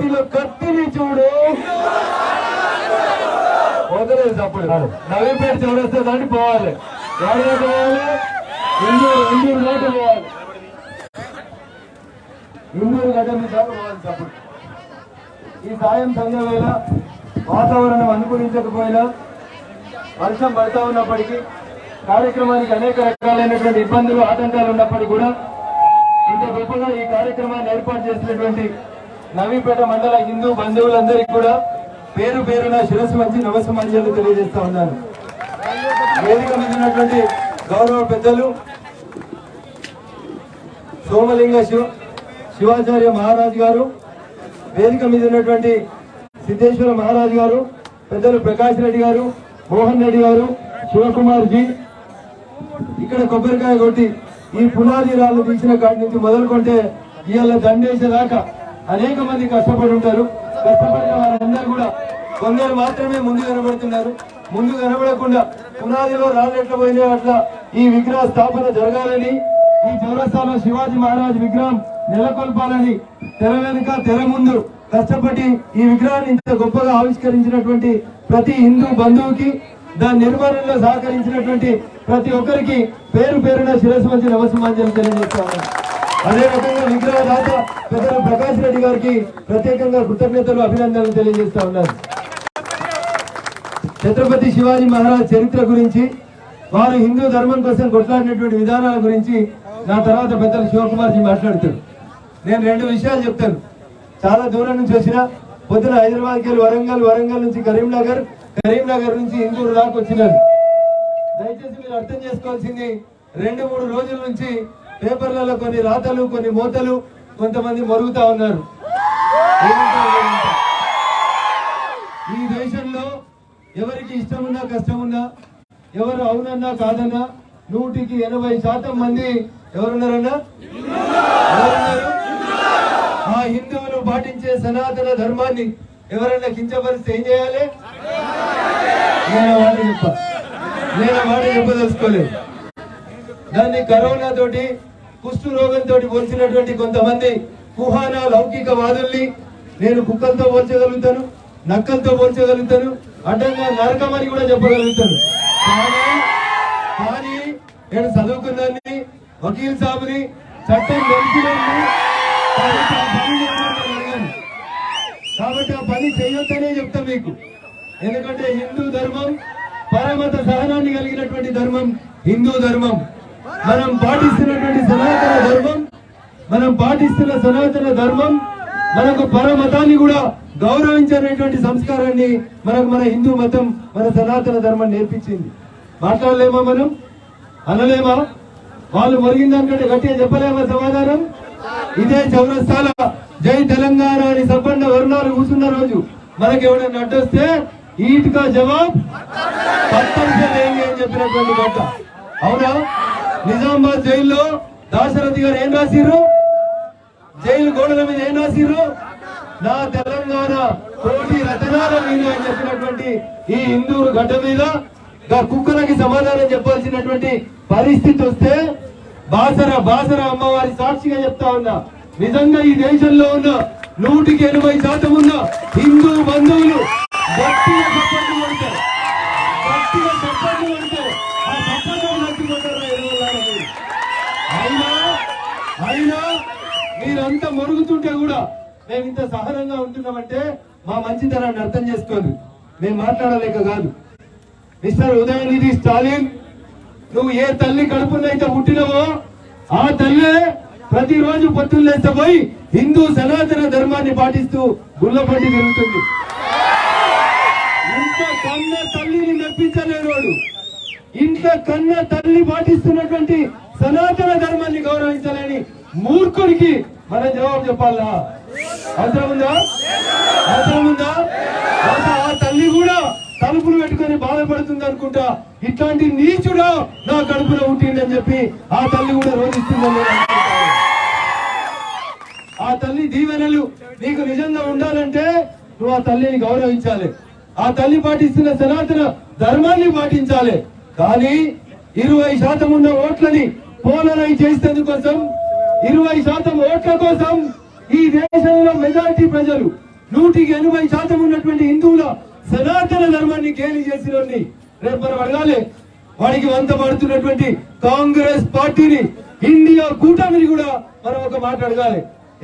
చేతిలో కత్తిని చూడు. వదలేదు అప్పుడు నవీపేట చౌరస్తా దాటి పోవాలి. ఎవరైనా పోవాలి, ఇందూరు దాటి పోవాలి, ఇందూరు గడ్డ మీద పోవాలి. అప్పుడు ఈ సాయం సంధ్య వేళ వాతావరణం అనుకూలించకపోయినా, వర్షం పడతా ఉన్నప్పటికీ, కార్యక్రమానికి అనేక రకాలైనటువంటి ఇబ్బందులు ఆటంకాలు ఉన్నప్పటికీ కూడా ఇంత గొప్పగా ఈ కార్యక్రమాన్ని ఏర్పాటు చేసినటువంటి నవీపేట మండల హిందూ బంధువులందరికీ కూడా పేరు పేరున శిరస్సు వంచి నమస్సమాంజలు తెలియజేస్తా ఉన్నాను. వేదిక మీద ఉన్నటువంటి గౌరవ పెద్దలు సోమలింగ శివాచార్య మహారాజ్ గారు, వేదిక మీద ఉన్నటువంటి సిద్ధేశ్వర మహారాజ్ గారు, పెద్దలు ప్రకాష్ రెడ్డి గారు, మోహన్ రెడ్డి గారు, శివకుమార్ జీ, ఇక్కడ కొబ్బరికాయ కొట్టి ఈ పునాది రాళ్ళు తీసిన కాడి నుంచి మొదలుకుంటే ఇవాళ దండేసేదాకా అనేక మంది కష్టపడి ఉంటారు. కష్టపడిన వారందరూ కూడా కొందరు మాత్రమే ముందు కనబడుతున్నారు. ముందు కనబడకుండా పునాదిలో రాళ్ళు ఎట్లా పోయినా అట్లా ఈ విగ్రహ స్థాపన జరగాలని, ఈ చౌరస్తాలో శివాజీ మహారాజ్ విగ్రహం నెలకొల్పాలని తెర వెనుక తెర ముందు కష్టపడి ఈ విగ్రహాన్ని ఇంత గొప్పగా ఆవిష్కరించినటువంటి ప్రతి హిందూ బంధువుకి, దాని నిర్మాణంలో సహకరించినటువంటి ప్రతి ఒక్కరికి పేరు పేరున శిరస్సు వంచి నమస్సమాంజలు తెలియజేస్తాను. అదే రకంగా విగ్రహదాత పెద్దలు ప్రకాష్ రెడ్డి గారికి ప్రత్యేకంగా కృతజ్ఞతలు, అభినందనలు తెలియజేస్తా ఉన్నారు. ఛత్రపతి శివాజీ మహారాజ్ చరిత్ర గురించి, వారు హిందూ ధర్మం కోసం కొట్లాడినటువంటి విధానాల గురించి నా తర్వాత పెద్దలు శివకుమార్ జీ మాట్లాడుతారు. నేను 2 విషయాలు చెప్తాను. చాలా దూరం నుంచి వచ్చిన, పొద్దున హైదరాబాద్కి వెళ్ళి వరంగల్ నుంచి కరీంనగర్ నుంచి ఇందూరు దాకా వచ్చినారు. దయచేసి మీరు అర్థం చేసుకోవాల్సింది, 2-3 రోజుల నుంచి పేపర్లలో కొన్ని రాతలు, కొన్ని మోతలు, కొంతమంది మరుగుతా ఉన్నారు. ఈ దేశంలో ఎవరికి ఇష్టమున్నా కష్టమున్నా, ఎవరు అవునన్నా కాదన్నా 100కి 80% మంది ఎవరున్నారన్నా? ఎవరున్నారు? ఆ హిందువులు పాటించే సనాతన ధర్మాన్ని ఎవరైనా కించపరిస్తే ఏం చేయాలి? నేను మాట చెప్పదలుచుకోలేదు. దాన్ని కరోనా తోటి, కుష్టు రోగంతో పోల్చినటువంటి కొంతమంది కుహానా లౌకికవాదుల్ని నేను కుక్కలతో పోల్చగలుగుతాను, నక్కలతో పోల్చగలుగుతాను, అడ్డంగా నరకమని కూడా చెప్పగలుగుతాను. కానీ నేను చదువుకున్నాన్ని, వకీల్ సాబుని, చట్టం తెలిసినని, కాబట్టి ఆ పని చేయొద్దనే చెప్తా మీకు. ఎందుకంటే హిందూ ధర్మం పరమత సహనాన్ని కలిగినటువంటి ధర్మం హిందూ ధర్మం. మనం పాటిస్తున్న సనాతన ధర్మం మనకు పరమతాన్ని కూడా గౌరవించేటువంటి సంస్కారాన్ని మనకు మన హిందూ మతం, మన సనాతన ధర్మం నేర్పించింది. మాట్లాడలేమా? మనం అనలేమా? వాళ్ళు మొరిగిన దానికంటే గట్టిగా చెప్పలేమా సమాధానం? ఇదే చౌరస్తాల జై తెలంగాణ అని సంపన్న వర్ణాలు కూర్చున్న రోజు మనకి ఎవరైనా అడ్డొస్తే ఈట్కా జవాబ్ పత్తర్సేంగి అని చెప్పినటువంటి గట్ట. అవునా? నిజామాబాద్ జైల్లో దాశరథి గారు ఏం రాసిర్రు? జైలు గోడల మీద ఏం రాసిర్రు? నా తెలంగాణ కోటి రతనాల మీద అని చెప్పినటువంటి ఈ ఇందూరు గడ్డ మీద కుక్కలకి సమాధానం చెప్పాల్సినటువంటి పరిస్థితి వస్తే బాసర అమ్మవారి సాక్షిగా చెప్తా ఉన్నా, నిజంగా ఈ దేశంలో ఉన్న 100కి 80% ఉన్న హిందూ బంధువులు గట్టిగా చప్పట్లు కొడతారు. ఆ చప్పట్లు నచ్చిపోతారు. అయినా మీరంతా మొరుగుతుంటే కూడా మేము ఇంత సహనంగా ఉంటున్నామంటే మా మంచితనాన్ని అర్థం చేసుకోదు. మేము మాట్లాడలేక కాదు. మిస్టర్ ఉదయనిధి స్టాలిన్, నువ్వు ఏ తల్లి కడుపునైతే పుట్టినవో ఆ తల్లే ప్రతిరోజు పొత్తులేస్తే పోయి హిందూ సనాతన ధర్మాన్ని పాటిస్తూ గుళ్ళపట్టి జరుగుతుంది. ఇంత కన్న తల్లిని మెప్పించలేడు. ఇంత కన్న తల్లి పాటిస్తున్నటువంటి సనాతన ధర్మాన్ని గౌరవించాలని మూర్ఖుడికి మనం జవాబు చెప్పాలా? అవసరం ఉందా? ఆ తల్లి కూడా తలుపులు పెట్టుకుని బాధపడుతుంది అనుకుంటా. ఇట్లాంటి నీచుడా నా కడుపులో పుట్టిందని చెప్పి ఆ తల్లి కూడా రోధిస్తుందని ఆ తల్లి దీవెనలు నీకు నిజంగా ఉండాలంటే నువ్వు ఆ తల్లిని గౌరవించాలి. ఆ తల్లి పాటిస్తున్న సనాతన ధర్మాన్ని పాటించాలి. కానీ 20% ఉన్న ఓట్లని పోలరైజ్ చేసేందుకోసం, 20% ఓట్ల కోసం ఈ దేశంలో మెజారిటీ ప్రజలు 180% ఉన్నటువంటి హిందువుల సనాతన ధర్మాన్ని గేలి చేసిన రేపు మనం అడగాలి. వాడికి వంత పడుతున్నటువంటి కాంగ్రెస్ పార్టీని, ఇండియా కూటమిని కూడా మనం ఒక మాట అడగాలి.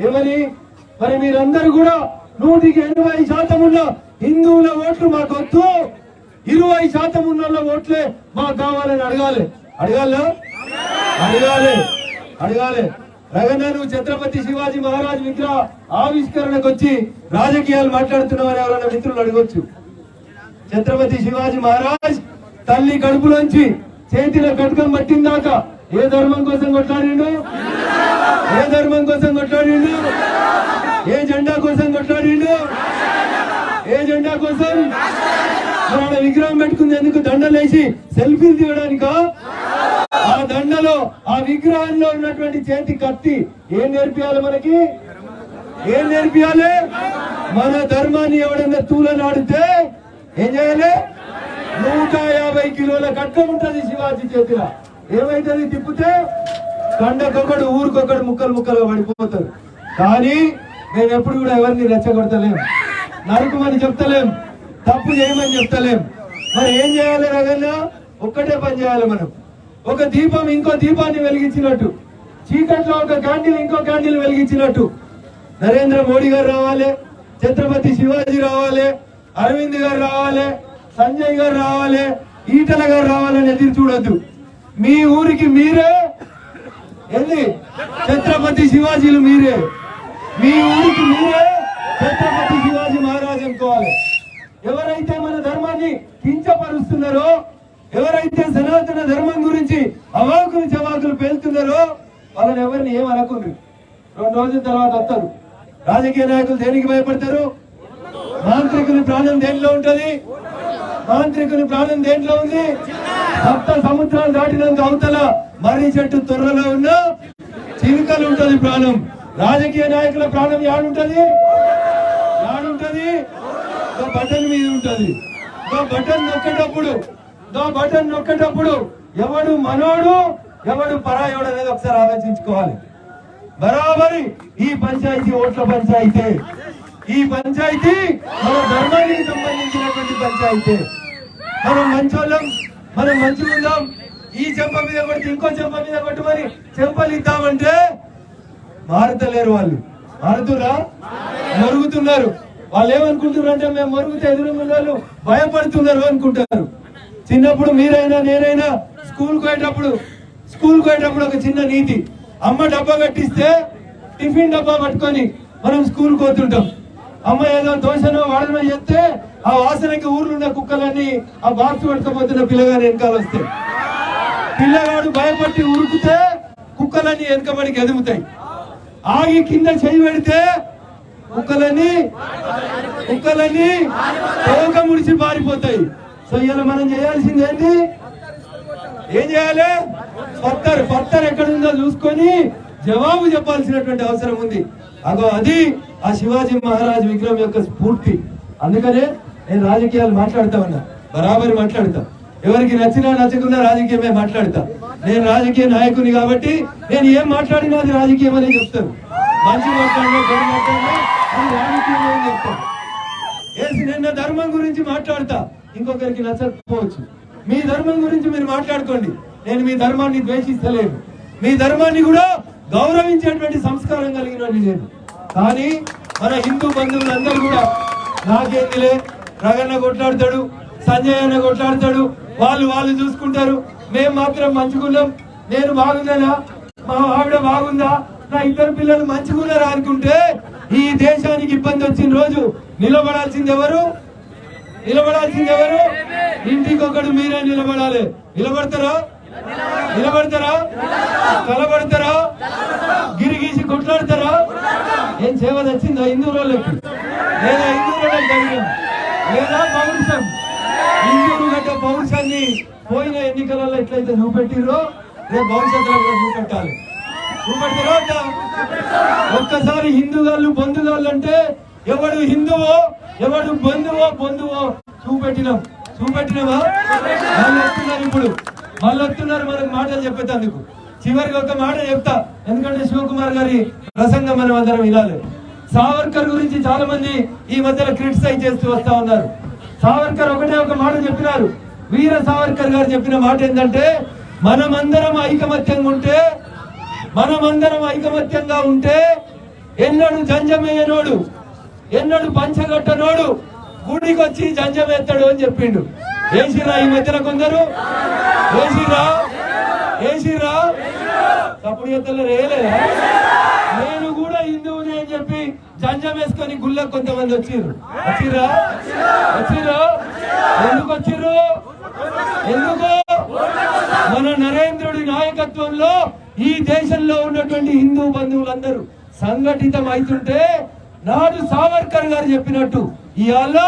ఏమని? మరి మీరందరూ కూడా 180% ఉన్న హిందువుల ఓట్లు మాకు వద్దు, 20% ఉన్న ఓట్లే మాకు కావాలని అడగాలి. అడగాలి. రగన్న, నువ్వు ఛత్రపతి శివాజీ మహారాజ్ విగ్రహ ఆవిష్కరణకు వచ్చి రాజకీయాలు మాట్లాడుతున్నావని ఎవరైనా మిత్రులు అడగొచ్చు. ఛత్రపతి శివాజీ మహారాజ్ తల్లి కడుపులోంచి చేతిలో కటకం పట్టిందాక ఏ ధర్మం కోసం కొట్లాడిండు? ఏ జెండా కోసం కొట్లాడిండు? మన విగ్రహం పెట్టుకుంది ఎందుకు? దండలేసి సెల్ఫీలు తీయడానికా? ఆ దండలో, ఆ విగ్రహంలో ఉన్నటువంటి చేతి కత్తి ఏం నేర్పియాలి మనకి? మన ధర్మాన్ని ఎవడన్నా తూలనాడితే ఏం చేయాలి? 150 కిలోల కట్టం ఉంటది శివాజీ చేతిలో. ఏమైతుంది? తిప్పితే కండకొకడు, ఊరికొకడు ముక్కలుగా పడిపోతారు. కానీ మేము ఎప్పుడు కూడా ఎవరిని రెచ్చగొడతలేం, నరుకుమని చెప్తలేం, తప్పు చేయమని చెప్తలేం. మరి ఏం చేయాలి రగన్న? ఒక్కటే పని చేయాలి మనం. ఒక దీపం ఇంకో దీపాన్ని వెలిగించినట్టు, చీకట్లో ఒక క్యాండిల్ ఇంకో క్యాండిల్ వెలిగించినట్టు నరేంద్ర మోడీ గారు రావాలి, ఛత్రపతి శివాజీ రావాలి, అరవింద్ గారు రావాలి, సంజయ్ గారు రావాలి, ఈటల గారు రావాలని ఎదురు చూడొద్దు. మీ ఊరికి మీరే ఏంది ఛత్రపతి శివాజీలు, మీరే మీ ఊరికి మీరే ఛత్రపతి శివాజీ మహారాజ్ అనుకోవాలి. ఎవరైతే మన ధర్మాన్ని కించపరుస్తున్నారో, ఎవరైతే సనాతన ధర్మం గురించి అవాకులు చవాకులు పేలుతున్నారో వాళ్ళని ఎవరిని ఏమనుకుండ్రు. 2 రోజుల తర్వాత వస్తారు. రాజకీయ నాయకులు దేనికి భయపడతారు? మాంత్రికుని ప్రాణం దేంట్లో ఉంటది? ఉంది? 7 సముద్రాలు దాటినంత అవతల మర్రి చెట్టు తొర్రలో ఉన్న చిలుకలు ఉంటది ప్రాణం. రాజకీయ నాయకుల ప్రాణం యాడుంటది? బటన్ మీద ఉంటది. బటన్ నొక్కేటప్పుడు ఎవడు మనోడు, ఎవడు పరాయోడు అనేది ఒకసారి ఆలోచించుకోవాలి. బరాబరి ఈ పంచాయతీ ఓట్ల పంచాయతీ, ఈ పంచాయతీ మన ధర్మానికి సంబంధించినటువంటి పంచాయతీ. మనం మంచోళ్ళం, మనం మంచిగా ఉందాం, ఈ చెంప మీద కొట్టి ఇంకో చెంప మీద కొట్టి మరి చెంపలు ఇద్దామంటే మారుతలేరు. వాళ్ళు మారుతురా? మరుగుతున్నారు. వాళ్ళు ఏమనుకుంటున్నారు అంటే మేము మరుగుతే ఎదురు వాళ్ళు భయపడుతున్నారు అనుకుంటారు. చిన్నప్పుడు మీరైనా నేనైనా స్కూల్కి పోయేటప్పుడు ఒక చిన్న నీతి, అమ్మ డబ్బా కట్టిస్తే టిఫిన్ డబ్బా పట్టుకొని మనం స్కూల్కి పోతుంటాం. అమ్మ ఏదో దోశనో వాడనో చేస్తే ఆ వాసనకి ఊర్లో ఉన్న కుక్కలన్నీ ఆ బాక్స్ పట్టుకపోతున్న పిల్లగాని వెనకాల వస్తాయి. పిల్లగాడు భయపట్టి ఉరుకుతే కుక్కలన్నీ వెనకబడికి ఎదుగుతాయి. ఆగి కింద చేయి పెడితే కుక్కలన్నీ తోక ముడిచి పారిపోతాయి. సో ఇలా మనం చేయాల్సింది ఏంటి? ఏం చేయాలి? పత్తర్ ఎక్కడుందో చూసుకొని జవాబు చెప్పాల్సినటువంటి అవసరం ఉంది. అది ఆ శివాజీ మహారాజ్ విగ్రహం యొక్క స్ఫూర్తి. అందుకనే నేను రాజకీయాలు మాట్లాడుతా ఉన్నా, బరాబరి మాట్లాడతా. ఎవరికి నచ్చినా నచ్చకున్నా రాజకీయమే మాట్లాడతా. నేను రాజకీయ నాయకుని కాబట్టి నేను ఏం మాట్లాడినా అది రాజకీయం అనే చెప్తాను. మంచి మాట్లాడినా చెడు మాట్లాడినా అది రాజకీయం అని చెప్తాను. నిన్న ధర్మం గురించి మాట్లాడతా, ఇంకొకరికి నచ్చకపోవచ్చు. మీ ధర్మం గురించి మీరు మాట్లాడుకోండి. నేను మీ ధర్మాన్ని ద్వేషిస్తలేను, మీ ధర్మాన్ని కూడా గౌరవించేటువంటి సంస్కారం కలిగిన నేను. కానీ మన హిందూ బంధువులందరూ కూడా నాకేందిలే, రగన్న కొట్లాడతాడు, సంజయ్ అన్న కొట్లాడతాడు, వాళ్ళు చూసుకుంటారు, మేము మాత్రం మంచుకున్నాం, నేను బాగున్నానా, మా ఆవిడ బాగుందా, నా 2 పిల్లలు మంచుకున్నారా అనుకుంటే ఈ దేశానికి ఇబ్బంది వచ్చిన రోజు నిలబడాల్సింది ఎవరు? ఇంటికి ఒకడు మీరే నిలబడాలి. నిలబడతారా? కలబడతారా? గిరిగీసి కొట్లాడతారా? ఏం సేవ తెచ్చిందా హిందువులకి? లేదా హిందువుల ధైర్యం, లేదా పౌరుషం? హిందువులు గట్ట పౌరుషాన్ని పోయిన ఎన్నికలలో ఎట్లయితే చూపెట్టిరో రేపు భవిష్యత్తులో కూడా చూపెట్టాలి. చూపెడతారా? ఒక్కసారి హిందుగాళ్ళు బంధుగాళ్ళు అంటే ఎవడు హిందువో ఎవడు బంధువో చూపెట్టినామా? మళ్ళీ వస్తున్నారు మనకు మాటలు చెప్పేందుకు. చివరికి ఒక మాట చెప్తా, ఎందుకంటే శివకుమార్ గారి ప్రసంగం మనం అందరం వినాలి. సావర్కర్ గురించి చాలా మంది ఈ మధ్యలో క్రిటిసైజ్ చేస్తూ వస్తా ఉన్నారు. సావర్కర్ ఒకటే ఒక మాట చెప్పినారు. వీర సావర్కర్ గారు చెప్పిన మాట ఏంటంటే, మనమందరం ఐకమత్యంగా ఉంటే ఎన్నడు జంజమేయనోడు, ఎన్నడు పంచగట్టనోడు గుడికొచ్చి జంజమేస్తాడు అని చెప్పిండు. ఏసిరా ఈ మధ్యన కొందరు ఏసిరా తప్పుడు ఎత్తలు రేయలేదా? నేను కూడా హిందువుని అని చెప్పి జంజం వేసుకొని గుళ్ళకు కొంతమంది వచ్చిర్రు. ఎందుకు వచ్చిర్రు? ఎందుకు? మన నరేంద్రుడి నాయకత్వంలో ఈ దేశంలో ఉన్నటువంటి హిందూ బంధువులందరూ సంఘటితం అవుతుంటే, నాడు సావర్కర్ గారు చెప్పినట్టు ఇవాళ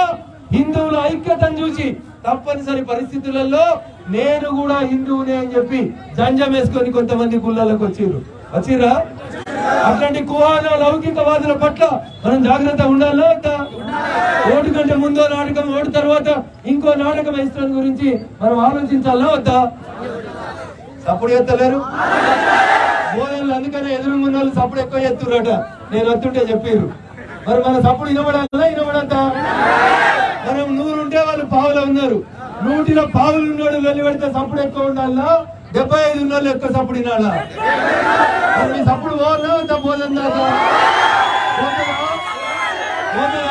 హిందువుల ఐక్యతను చూసి తప్పనిసరి పరిస్థితులలో నేను కూడా హిందువునే అని చెప్పి జంజం వేసుకొని కొంతమంది గుళ్ళలకు వచ్చిర్రా. అట్లాంటి కుహాన లౌకికవాదుల పట్ల మనం జాగ్రత్త ఉండాలా వద్దా? ఓటు కంటే ముందో నాటకం, ఓటు తర్వాత ఇంకో నాటకం వేసిన గురించి మనం ఆలోచించాలా వద్దా? సప్పుడు ఎత్తలేరు బోధనలు. అందుకనే ఎదురుగున్న వాళ్ళు సప్పుడు ఎక్కువ ఎత్తురట. నేను వస్తుంటే చెప్పారు. మరి మన సప్పుడు వినబడద్దా? మనం 100 ఉంటే వాళ్ళు పావులో ఉన్నారు. 100లో పావులు ఉన్నాడు వెళ్ళి పెడితే సప్పుడు ఎక్కువ ఉండాలా? 75 ఉన్న వాళ్ళు ఎక్కువ సప్పుడు వినాలా? మీ సప్పుడు పోవాలా పోదా?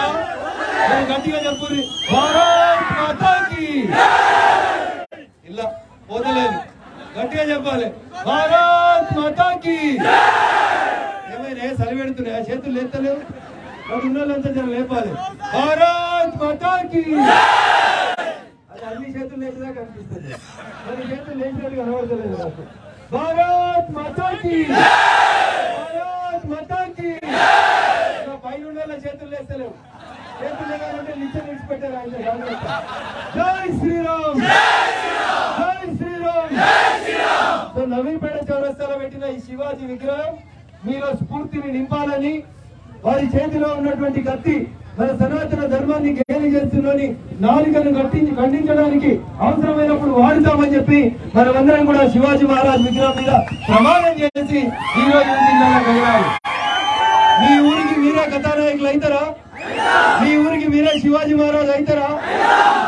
గట్టిగా చెప్పుర్రి, భారత్ మాతాకి. ఇలా పోతలేదు, గట్టిగా చెప్పాలి, భారత్ మాతాకి. ఏమైనా చలి పెడుతున్నాయా? చేతులు లేస్తలేవు. ఉన్నోళ్ళంతా జర లేపాలి, భారత్ మాతాకి. అది అన్ని చేతులు లేచినా కనిపిస్తుంది, మరి చేతులు లేచినట్టు కనబడతలేదు నాకు. భారత్ మాతాకి, భారత్ మాతాకి. పైన ఉన్న చేతులు లేస్తలేవు. చేతులు లేదంటే నిత్యం విడిచిపెట్టారు ఆయన. జై శ్రీరామ్, జై శ్రీరామ్. సో నవీపేట చౌరస్తాలో పెట్టిన ఈ శివాజీ విగ్రహం మీలో స్ఫూర్తిని నింపాలని, వారి చేతిలో ఉన్నటువంటి కత్తి మన సనాతన ధర్మాన్ని గేలి చేస్తుందని నాలుకను ఖండించడానికి అవసరమైనప్పుడు వాడుతామని చెప్పి మనమందరం కూడా శివాజీ మహారాజ్ విగ్రహం మీద ప్రమాణం చేసి ఈ రోజు జిల్లాలో కలిగారు. మీ ఊరికి మీరే కథానాయకులు అవుతారా? మీ ఊరికి మీరే శివాజీ మహారాజ్ అవుతారా?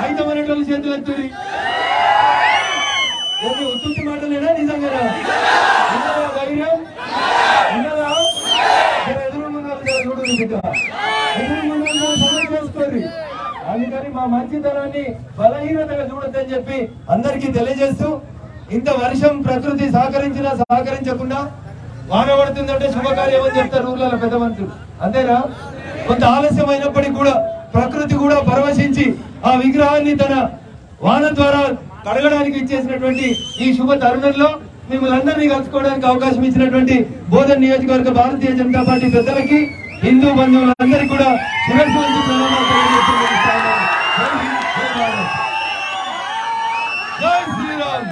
అయితమనేటోళ్ళు చేతులు ఎత్తురి. ఉత్తుత్తి మాటలేనా? నిజంగా ధైర్యం ఉన్నదా? చేసుకోండి. అందుకని మా మంచితనాన్ని బలహీనతగా చూడొద్దని చెప్పి అందరికీ తెలియజేస్తూ, ఇంత వర్షం ప్రకృతి సహకరించినా సహకరించకుండా వాన పడుతుందంటే శుభకార్యం అని చెప్తారు ఊర్లలో పెద్ద మనుషులు. అంతేనా? కొంత ఆలస్యం అయినప్పటికీ కూడా ప్రకృతి కూడా పరవశించి ఆ విగ్రహాన్ని తన వాన ద్వారా కడగడానికి ఇచ్చేసినటువంటి ఈ శుభ తరుణంలో మిమ్మల్ని అందరినీ కలుసుకోవడానికి అవకాశం ఇచ్చినటువంటి బోధన్ నియోజకవర్గ భారతీయ జనతా పార్టీ పెద్దలకి, హిందూ బంధువులందరికీ కూడా శిరస్సు వంచి ప్రణామాలు తెలియజేస్తున్నాను. జై శ్రీరామ్.